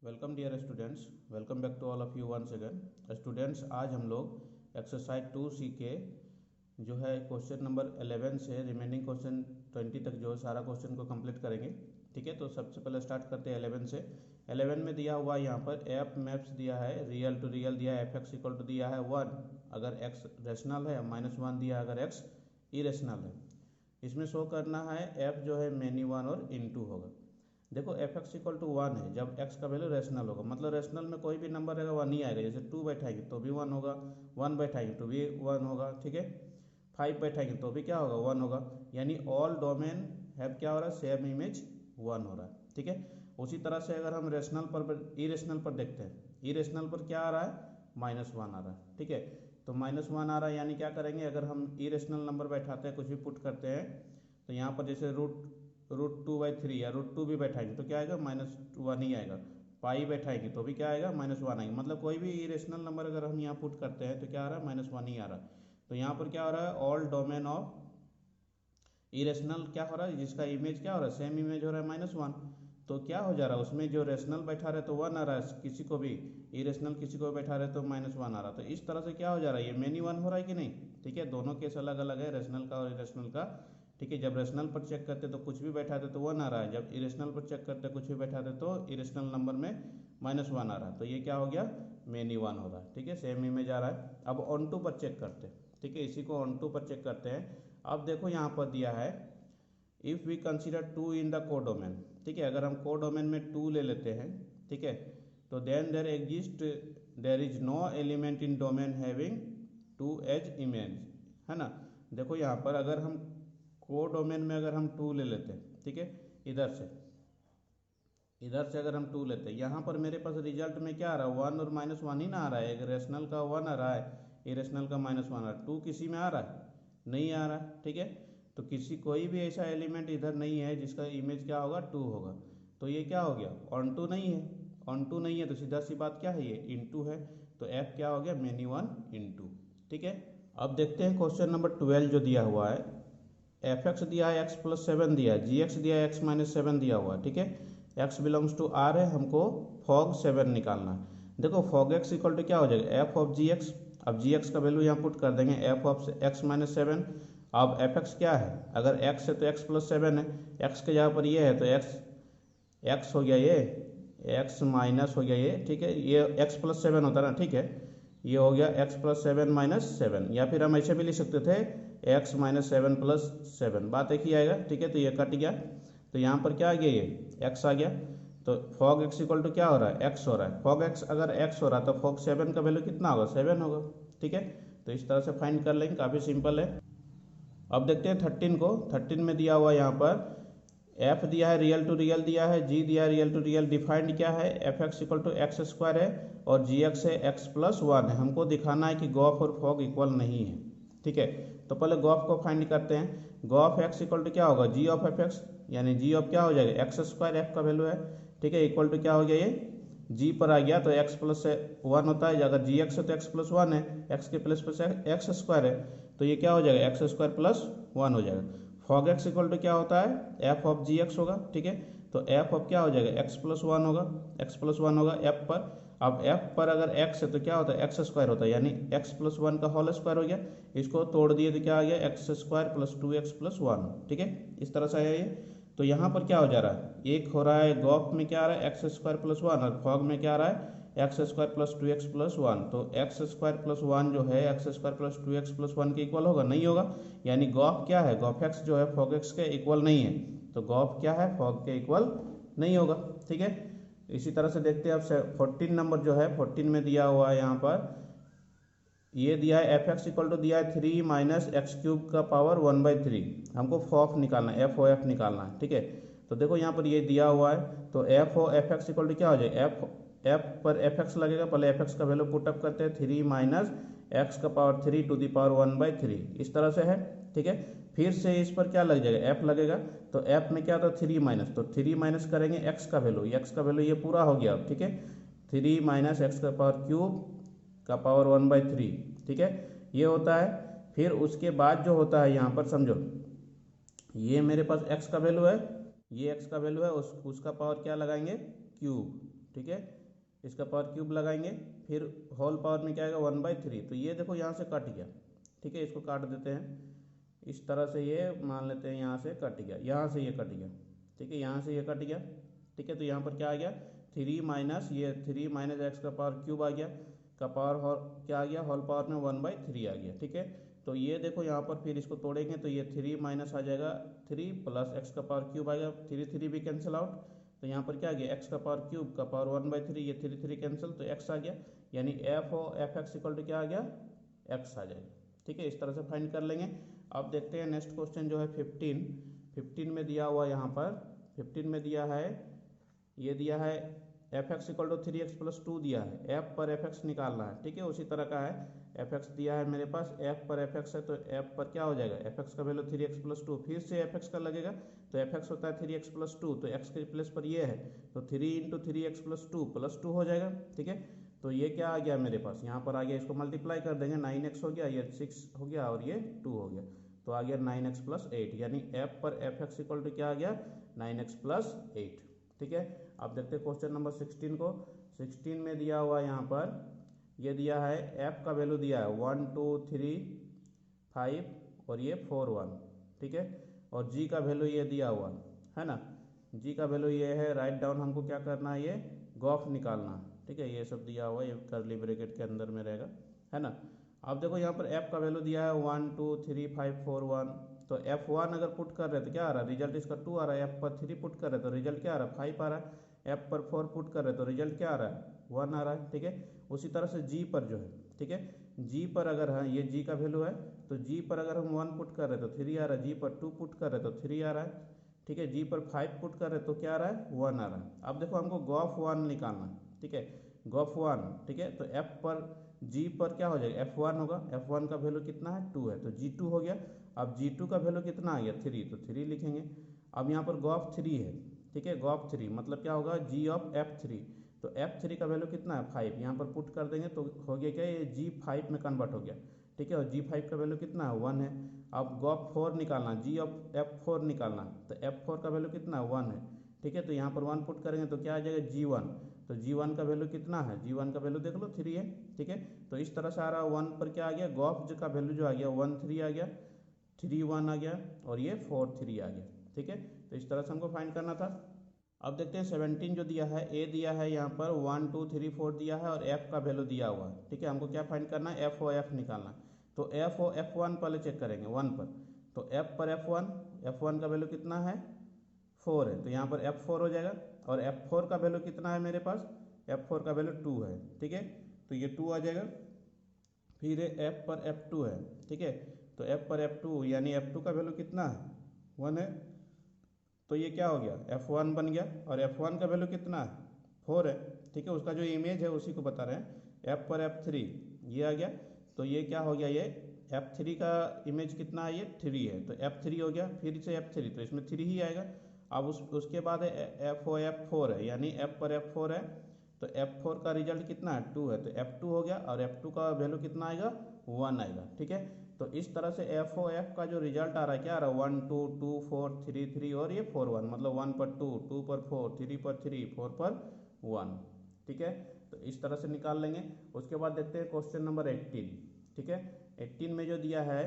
Welcome dear students, welcome back to all of you once again. Students, आज हम लोग exercise 2C के जो है क्वेश्चन नंबर 11 से रिमेनिंग क्वेश्चन 20 तक जो है सारा क्वेश्चन को कंप्लीट करेंगे। ठीक है, तो सबसे पहले स्टार्ट करते हैं 11 से। 11 में दिया हुआ यहाँ पर एफ मैप्स दिया है, रियल टू रियल दिया है, एफ एक्स इक्वल टू दिया है 1 अगर एक्स रेशनल है, -1 दिया है अगर एक्स इरेशनल है। इसमें शो करना है एफ जो है मेनी वन और इनटू होगा। देखो एफ एक्स इक्वल टू 1 है जब एक्स का वैल्यू रेशनल होगा, मतलब रेशनल में कोई भी नंबर रहेगा 1 ही आएगा। जैसे 2 बैठाएंगे तो भी 1 होगा, 1 बैठाएंगे तो भी 1 होगा। ठीक है, 5 बैठाएंगे तो भी क्या होगा, 1 होगा। यानी ऑल डोमेन हैव क्या हो रहा है, सेम इमेज 1 हो रहा है। ठीक है, उसी तरह से अगर हम रेशनल पर इरेशनल पर देखते हैं, इरेशनल पर क्या आ रहा है, -1 आ रहा है। ठीक है, तो -1 आ रहा है, यानी क्या करेंगे, अगर हम इरेशनल नंबर बैठाते हैं, कुछ भी पुट करते हैं, तो यहाँ पर जैसे √2/3 या √2 भी बैठाएंगे तो क्या आएगा, -1 ही आएगा। पाई बैठाएंगे तो भी क्या आएगा, -1 आएगा। मतलब कोई भी इरेशनल नंबर अगर हम यहाँ पुट करते हैं तो क्या आ रहा है, -1 ही आ रहा है। तो यहाँ पर क्या हो रहा है, ऑल डोमेन ऑफ इरेशनल क्या हो रहा है, जिसका इमेज क्या हो रहा है, सेम इमेज हो रहा है -1। तो क्या हो जा रहा है, उसमें जो रेशनल बैठा रहे तो 1 आ रहा है, किसी को भी इरेशनल किसी को भी बैठा रहे तो -1 आ रहा है। तो इस तरह से क्या हो जा रहा है, ये मेनी 1 हो रहा है कि नहीं। ठीक है, दोनों केस अलग अलग है, रेशनल का और इरेशनल का। ठीक है, जब रेशनल पर चेक करते तो कुछ भी बैठाते तो 1 आ रहा है, जब इरेशनल पर चेक करते कुछ भी बैठाते तो इरेशनल नंबर में -1 आ रहा है। तो ये क्या हो गया, मेनी 1 हो रहा है। ठीक है, सेम इमेज आ रहा है। अब ऑन टू पर चेक करते हैं। ठीक है, इसी को ऑन टू पर चेक करते हैं। अब देखो यहाँ पर दिया है if we consider 2 in the codomain. ठीक है, अगर हम कोडोमेन में 2 ले लेते हैं, ठीक है, तो then there is no element in domain having 2 as image, है ना। देखो यहाँ पर अगर हम कोडोमेन में अगर हम 2 ले लेते हैं, ठीक है, इधर से अगर हम 2 लेते हैं, यहाँ पर मेरे पास रिजल्ट में क्या आ रहा है, 1 और -1 ही ना आ रहा है। एक रेशनल का 1 आ रहा है, इरेशनल का -1 आ रहा है। 2 किसी में आ रहा है, नहीं आ रहा है। ठीक है, तो किसी कोई भी ऐसा एलिमेंट इधर नहीं है जिसका इमेज क्या होगा, 2 होगा। तो ये क्या हो गया, ऑन टू नहीं है। ऑन टू नहीं है तो सीधा सी बात क्या है, ये इनटू है। तो एफ क्या हो गया, मेनी 1 इनटू। ठीक है, अब देखते हैं क्वेश्चन नंबर 12 जो दिया हुआ है। एफ एक्स दिया है x+7 दिया है, जी एक्स दिया है x-7 दिया हुआ है। ठीक है, x बिलोंग्स टू r है, हमको फॉग 7 निकालना है। देखो फॉग x इक्वल टू क्या हो जाएगा, एफ ऑफ जी एक्स। अब जी एक्स का वैल्यू यहाँ पुट कर देंगे, एफ ऑफ x-7। अब एफ एक्स क्या है, अगर x है तो x+7 है, x के जगह पर ये है तो x हो गया, ये x माइनस हो गया ये। ठीक है, ये x+7 होता है ना। ठीक है, ये हो गया x+7 -7, या फिर हम ऐसे भी लिख सकते थे x -7 + 7, बात एक ही आएगा। ठीक है, तो ये कट गया, तो यहाँ पर क्या आ गया, ये x आ गया। तो फॉग x इक्वल टू क्या हो रहा है, x हो रहा है। फॉग x अगर x हो रहा है तो फॉग 7 का वैल्यू कितना होगा, 7 होगा। ठीक है, तो इस तरह से फाइंड कर लेंगे, काफ़ी सिंपल है। अब देखते हैं 13 को। 13 में दिया हुआ यहाँ पर एफ दिया है, रियल टू रियल दिया है, जी दिया है, रियल टू रियल। डिफाइंड क्या है, F X equal to x² है और जी एक्स है x+1 है। हमको दिखाना है कि गॉफ और फॉग इक्वल नहीं है। ठीक है, तो पहले गॉफ को फाइंड करते हैं। गॉफ एक्स इक्वल टू क्या होगा, जी ऑफ एफ एक्स, यानी जी ऑफ क्या हो जाएगा, x², एफ का वैल्यू है। ठीक है, इक्वल टू क्या हो गया, ये जी पर आ गया तो x+1 होता है। अगर जी एक्स है तो x+1 है, x के प्लेस पर x² है, तो ये क्या हो जाएगा, x² + 1 हो जाएगा। फॉग एक्स इक्वल टू क्या होता है, एफ ऑफ जी एक्स होगा। ठीक है, तो एफ ऑफ क्या हो जाएगा, x+1 होगा, x+1 होगा एफ पर। अब एफ पर अगर x है तो क्या होता है, x² होता है, यानी x+1 का होल स्क्वायर हो गया। इसको तोड़ दिए तो क्या आ गया, x² + 2x+1। ठीक है, इस तरह से आया ये। तो यहाँ पर क्या हो जा रहा है, एक हो रहा है गॉफ में क्या आ रहा है, x² + 1, और फॉग में क्या आ रहा है, x² + 2x+1। तो x² + 1 जो है x² + 2x+1 के इक्वल होगा, नहीं होगा। यानी गॉफ क्या है, गॉफ एक्स जो है फॉग एक्स के इक्वल नहीं है। तो गॉफ क्या है, फॉग के इक्वल नहीं होगा। ठीक है, इसी तरह से देखते हैं अब 14 नंबर जो है, 14 में दिया हुआ है यहाँ पर, ये दिया है एफ एक्स इक्वल टू दिया है 3 - x³ का पावर 1/3। हमको फॉफ निकालना है, एफ ओ एफ निकालना है। ठीक है, तो देखो यहाँ पर ये दिया हुआ है, तो F O F X equal to क्या हो जाएगा, एफ पर एफ एक्स लगेगा। पहले एफ एक्स का वैल्यू पुटअप करते हैं, 3 - x का पावर 3 टू द पावर 1/3, इस तरह से है। ठीक है, फिर से इस पर क्या लग जाएगा, एफ लगेगा। तो एफ में क्या होता है, 3 माइनस, तो 3 माइनस करेंगे एक्स का वैल्यू, एक्स का वैल्यू ये पूरा हो गया। ठीक है, 3 - x का पावर क्यूब का पावर 1/3। ठीक है, ये होता है। फिर उसके बाद जो होता है यहाँ पर समझो, ये मेरे पास x का वैल्यू है, ये x का वैल्यू है, उसका पावर क्या लगाएंगे, क्यूब। ठीक है, इसका पावर क्यूब लगाएंगे, फिर होल पावर में क्या आएगा 1/3। तो ये देखो यहाँ से कट गया, ठीक है, इसको काट देते हैं इस तरह से, ये मान लेते हैं यहाँ से कट गया, यहाँ से ये कट गया, ठीक है, यहाँ से ये कट गया, ठीक है। तो यहाँ पर क्या आ गया 3 माइनस ये 3 माइनस एक्स का पावर क्यूब आ गया, का पावर क्या आ गया होल पावर में 1/3 आ गया, ठीक है। तो ये देखो यहाँ पर फिर इसको तोड़ेंगे तो ये 3 माइनस आ जाएगा 3 प्लस एक्स का पावर क्यूब आएगा, 3 भी कैंसिल आउट। तो यहाँ पर क्या आ गया एक्स का पावर क्यूब का पावर 1/3, ये 3 कैंसिल, तो एक्स आ गया, यानी एफ एक्स इक्वल टू क्या आ गया एक्स आ जाएगा, ठीक है। इस तरह से फाइंड कर लेंगे। अब देखते हैं नेक्स्ट क्वेश्चन जो है 15 में दिया हुआ, यहाँ पर 15 में दिया है, ये दिया है F X equal to 3x + 2 दिया है, एफ पर एफ एक्स निकालना है, ठीक है। उसी तरह का है, एफ एक्स दिया है मेरे पास, एफ पर एफ एक्स है, तो एफ पर क्या हो जाएगा एफ एक्स का वैल्यू 3x + 2, फिर से एफ एक्स का लगेगा, तो एफ एक्स होता है 3x + 2, तो एक्स के प्लेस पर ये है, तो 3 × 3x + 2 + 2 हो जाएगा, ठीक है। तो ये क्या आ गया मेरे पास, यहाँ पर आ गया, इसको मल्टीप्लाई कर देंगे, 9x हो गया, ये 6 हो गया और ये 2 हो गया, तो आ गया 9x + 8, यानी एफ पर एफ एक्स इक्वल टू क्या आ गया 9x + 8, ठीक है। अब देखते हैं क्वेश्चन नंबर 16 को। 16 में दिया हुआ यहाँ पर ये दिया है एफ का वैल्यू दिया है 1 2 3 5 और ये 4 1, ठीक है, और जी का वैल्यू ये दिया हुआ है ना, जी का वैल्यू ये है, राइट डाउन हमको क्या करना है, ये गॉफ निकालना, ठीक है, ये सब दिया हुआ है, ये कर्ली ब्रैकेट के अंदर में रहेगा, है ना। अब देखो यहाँ पर एफ का वैल्यू दिया है 1 2 3 5 4 1, तो F1 अगर पुट कर रहे हैं तो क्या आ रहा है रिजल्ट इसका 2 आ रहा है, एफ पर 3 पुट कर रहे हैं तो रिजल्ट क्या आ रहा है 5 आ रहा है, एफ पर 4 पुट कर रहे हैं तो रिजल्ट क्या आ रहा है 1 आ रहा है, ठीक है। उसी तरह से जी पर जो है, ठीक है, जी पर अगर है ये जी का वैल्यू है, तो जी पर अगर हम 1 पुट कर रहे हैं तो 3 आ रहा है, जी पर 2 पुट कर रहे हैं तो 3 आ रहा है, ठीक है, जी पर 5 पुट कर रहे हैं तो क्या आ रहा है 1 आ रहा है। अब देखो हमको गॉफ 1 निकालना है, ठीक है, गॉफ 1, ठीक है, तो एफ पर जी पर क्या हो जाएगा F1 होगा, F1 का वैल्यू कितना है 2 है, तो G2 हो गया। अब G2 का वैल्यू कितना आ गया 3, तो 3 लिखेंगे। अब यहाँ पर गॉफ 3 है, ठीक है, गॉफ 3 मतलब क्या होगा G ऑफ F3, तो F3 का वैल्यू कितना है 5, यहाँ पर पुट कर देंगे तो हो गया क्या ये G5 में कन्वर्ट हो गया, ठीक है, और G5 का वैल्यू कितना है 1 है। अब गॉफ 4 निकालना, G ऑफ F4 निकालना, तो F4 का वैल्यू कितना है 1 है, ठीक है, तो यहाँ पर 1 पुट करेंगे तो क्या आ जाएगा G1, तो G1 का वैल्यू कितना है, G1 का वैल्यू देख लो 3 है, ठीक है। तो इस तरह से आ रहा है 1 पर क्या आ गया गॉफ का वैल्यू जो आ गया 1 3 आ गया, 3 1 आ गया और ये 4 3 आ गया, ठीक है। तो इस तरह से हमको फाइंड करना था। अब देखते हैं 17 जो दिया है, ए दिया है यहाँ पर 1 2 3 4 दिया है और एफ का वैल्यू दिया हुआ है, ठीक है। हमको क्या फाइंड करना है एफ ओ एफ निकालना, तो एफ ओ F1 पहले चेक करेंगे 1 पर, तो एफ पर F1 का वैल्यू कितना है 4 है, तो यहाँ पर F4 हो जाएगा, और F4 का वैल्यू कितना है मेरे पास, F4 का वैल्यू 2 है, ठीक है, तो ये 2 आ जाएगा। फिर F पर F2 है, ठीक है, तो F पर F2 यानी F2 का वैल्यू कितना है 1 है, तो ये क्या हो गया F1 बन गया, और F1 का वैल्यू कितना है 4 है, ठीक है, उसका जो इमेज है उसी को बता रहे हैं। F पर F3 ये आ गया, तो ये क्या हो गया ये F3 का इमेज कितना है ये 3 है, तो F3 हो गया, फिर से F3 तो इसमें 3 ही आएगा। अब उसके बाद है F4 है, यानी F पर F4 है, तो F4 का रिजल्ट कितना है 2 है, तो F2 हो गया, और F2 का वैल्यू कितना आएगा 1 आएगा, ठीक है। तो इस तरह से FOF का जो रिजल्ट आ रहा है क्या आ रहा है 1 2 2 4 3 3 और ये 4 1, मतलब 1 पर 2 2 पर 4 3 पर 3 4 पर 1, ठीक है। तो इस तरह से निकाल लेंगे। उसके बाद देखते हैं क्वेश्चन नंबर 18, ठीक है। 18 में जो दिया है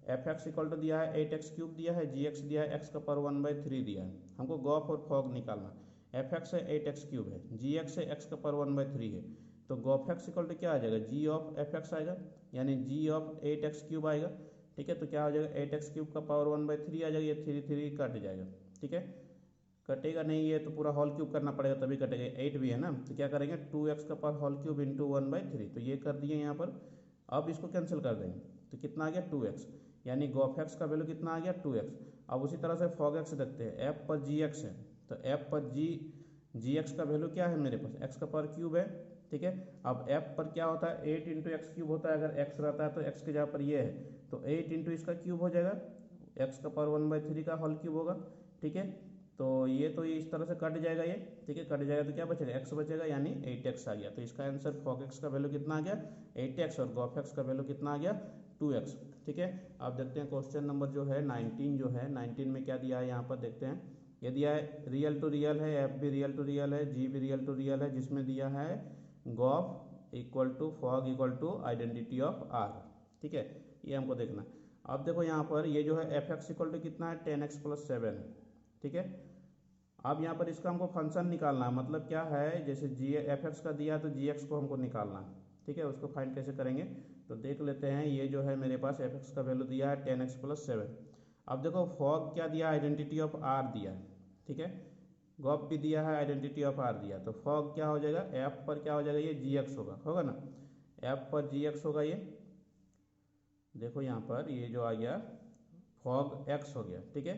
एफ एक्स इक्वल टू दिया है 8x³ दिया है, जी एक्स दिया है एक्स का पावर 1/3 दिया है, हमको गॉफ और फॉग निकालना। एफ एक्स है 8x³ है, जी एक्स है एक्स का पावर 1/3 है, तो गॉफ एक्स इक्वल टू क्या आ जाएगा जी ऑफ एफ एक्स आएगा, यानी जी ऑफ 8x³ आएगा, ठीक है। तो क्या हो जाएगा 8x³ का पावर 1/3 आ जाएगा, ये 3 3 कट जाएगा, ठीक है, कटेगा नहीं, ये तो पूरा होल क्यूब करना पड़ेगा तभी कटेगा, 8 भी है ना, तो क्या करेंगे 2x का पावर होल क्यूब इंटू 1/3, तो ये कर दिए यहाँ पर। अब इसको कैंसिल कर देंगे तो कितना आ गया 2x, यानी गॉफ एक्स का वैल्यू कितना आ गया 2x। अब उसी तरह से फॉग एक्स देखते हैं, एफ पर जी एक्स है, तो एफ पर जी एक्स का वैल्यू क्या है मेरे पास एक्स का पावर क्यूब है, ठीक है। अब एफ पर क्या होता है 8 × x³ होता है, अगर x रहता है तो x के जगह पर ये है, तो 8 × इसका क्यूब हो जाएगा, x का पावर 1/3 का होल क्यूब होगा, ठीक है। तो ये इस तरह से कट जाएगा ये, ठीक है, कट जाएगा तो क्या बचेगा x बचेगा, यानी 8x आ गया। तो इसका आंसर फॉग एक्स का वैल्यू कितना आ गया 8x, और गॉफ एक्स का वैल्यू कितना आ गया 2x, ठीक है। आप देखते हैं क्वेश्चन नंबर जो है 19 जो है 19 में क्या दिया है यहाँ पर देखते हैं। ये दिया है रियल टू रियल है, एफ भी रियल टू रियल है, जी भी रियल टू रियल है, जिसमें दिया है G O F equal to F O G equal to identity of R. ठीक है, ये हमको देखना है। अब देखो यहाँ पर ये जो है एफ एक्स इक्वल टू कितना है 10x + 7 है। ठीक है, अब यहाँ पर इसका हमको फंक्शन निकालना है, मतलब क्या है, जैसे जी एफ एक्स का दिया तो जी एक्स को हमको निकालना है। ठीक है, उसको फाइंड कैसे करेंगे तो देख लेते हैं। ये जो है मेरे पास एफ एक्स का वैल्यू दिया है 10x + 7। अब देखो फॉग क्या दिया, आइडेंटिटी ऑफ आर दिया है। ठीक है, गॉप भी दिया है, आइडेंटिटी ऑफ आर दिया, तो फॉग क्या हो जाएगा, एफ पर क्या हो जाएगा, ये जी एक्स होगा ना, एफ पर जी एक्स होगा। ये देखो यहाँ पर ये जो आ गया फॉग एक्स हो गया। ठीक है,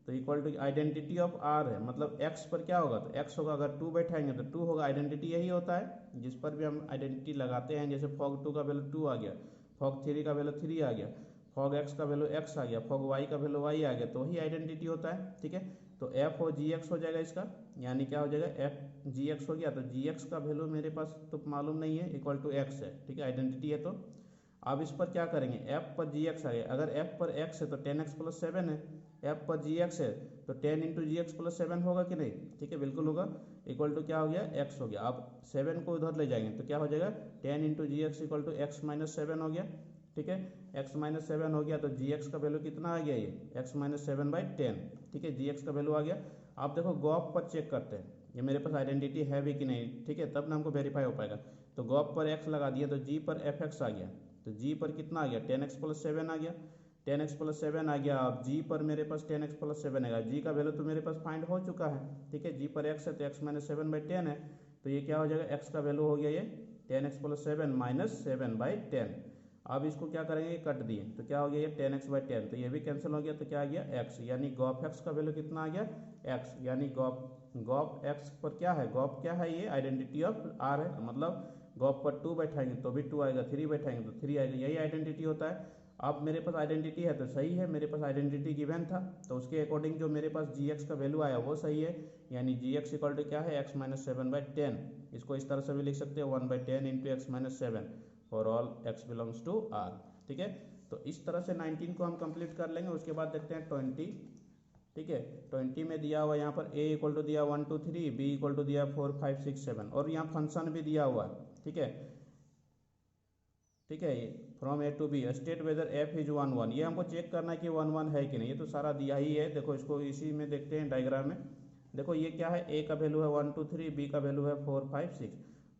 तो equal to identity of R है, मतलब एक्स पर क्या होगा तो एक्स होगा, अगर 2 बैठाएंगे तो 2 होगा। आइडेंटिटी यही होता है जिस पर भी हम आइडेंटिटी लगाते हैं, जैसे फॉग 2 का वैल्यू 2 आ गया, फॉग 3 का वैल्यू 3 आ गया, फॉग एक्स का वैल्यू एक्स आ गया, फॉग वाई का वैल्यू वाई आ गया, तो वही आइडेंटिटी होता है। ठीक है, तो एफ और जी एक्स हो जाएगा इसका, यानी क्या हो जाएगा एफ जी एक्स हो गया, तो जी एक्स का वैल्यू मेरे पास तो मालूम नहीं है, इक्वल टू एक्स है। ठीक है, आइडेंटिटी है। तो अब इस पर क्या करेंगे, f पर जी एक्स आ गया, अगर f पर x है तो 10x + 7 है, f पर जी एक्स है तो 10 × जी एक्स + 7 होगा कि नहीं। ठीक है, बिल्कुल होगा, इक्वल टू क्या हो गया x हो गया। अब 7 को उधर ले जाएंगे तो क्या हो जाएगा 10 × जी एक्स इक्वल टू x - 7 हो गया। ठीक है, x - 7 हो गया, तो जी एक्स का वैल्यू कितना आ गया, ये x - 7/10। ठीक है, जी एक्स का वैल्यू आ गया। आप देखो गॉप पर चेक करते हैं ये मेरे पास आइडेंटिटी है भी कि नहीं। ठीक है, तब ना हमको वेरीफाई हो पाएगा। तो गॉप पर x लगा दिया तो जी पर एफ एक्स आ गया, तो जी पर कितना आ गया 10x + 7 आ गया, 10x + 7 आ गया। अब जी पर मेरे पास 10x + 7 आएगा, जी का वैल्यू तो मेरे पास फाइंड हो चुका है। ठीक है, जी पर x है तो x - 7/10 है, तो ये क्या हो जाएगा x का वैल्यू हो गया ये 10x + 7 - 7/10। अब इसको क्या करेंगे, कट दिए तो क्या हो गया ये 10x/10, तो ये भी कैंसिल हो गया, तो क्या आ गया x, यानी गॉप x का वैल्यू कितना आ गया x, यानी गॉप x पर क्या है, गॉप क्या है, ये आइडेंटिटी ऑफ r है, मतलब गॉप पर 2 बैठाएंगे तो भी 2 आएगा, 3 बैठाएंगे तो 3 आएगा, यही आइडेंटिटी होता है। अब मेरे पास आइडेंटिटी है तो सही है, मेरे पास आइडेंटिटी गिवन था तो उसके अकॉर्डिंग जो मेरे पास जी एक्स का वैल्यू आया वो सही है, यानी जी एक्स इक्वल टू क्या है x - 7/10। इसको इस तरह से भी लिख सकते हैं 1/10 × x - 7 for all x belongs to r। ठीक है, तो इस तरह से 19 को हम कंप्लीट कर लेंगे। उसके बाद देखते हैं 20। ठीक है, 20 में दिया हुआ यहाँ पर a इक्वल टू दिया 1 2 3, b इक्वल टू दिया 4 5 6 7, और यहाँ फंक्शन भी दिया हुआ है। ठीक है, ठीक है, from A to B state whether F is 1 1, ये हमको चेक करना है कि 1 1 है कि नहीं, ये तो सारा दिया ही है। देखो इसको इसी में देखते हैं डायग्राम में। देखो ये क्या है, ए का वैल्यू है 1 2 3, बी का वैल्यू है 4 5 6,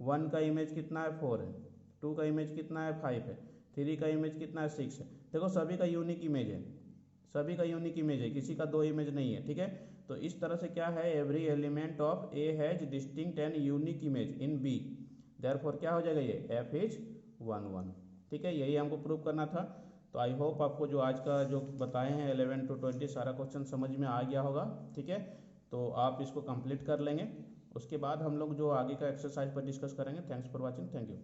1 का इमेज कितना है 4 है, 2 का इमेज कितना है 5 है, 3 का इमेज कितना है 6 है। देखो सभी का यूनिक इमेज है, सभी का यूनिक इमेज है, किसी का 2 इमेज नहीं है। ठीक है, तो इस तरह से क्या है, every element of A has distinct and unique image in B, therefore क्या हो जाएगा ये एफ इज 1 1। ठीक है, यही हमको प्रूव करना था। तो आई होप आपको जो आज का जो बताए हैं 11 to 20 सारा क्वेश्चन समझ में आ गया होगा। ठीक है, तो आप इसको कंप्लीट कर लेंगे, उसके बाद हम लोग जो आगे का एक्सरसाइज पर डिस्कस करेंगे। Thanks for watching, thank you.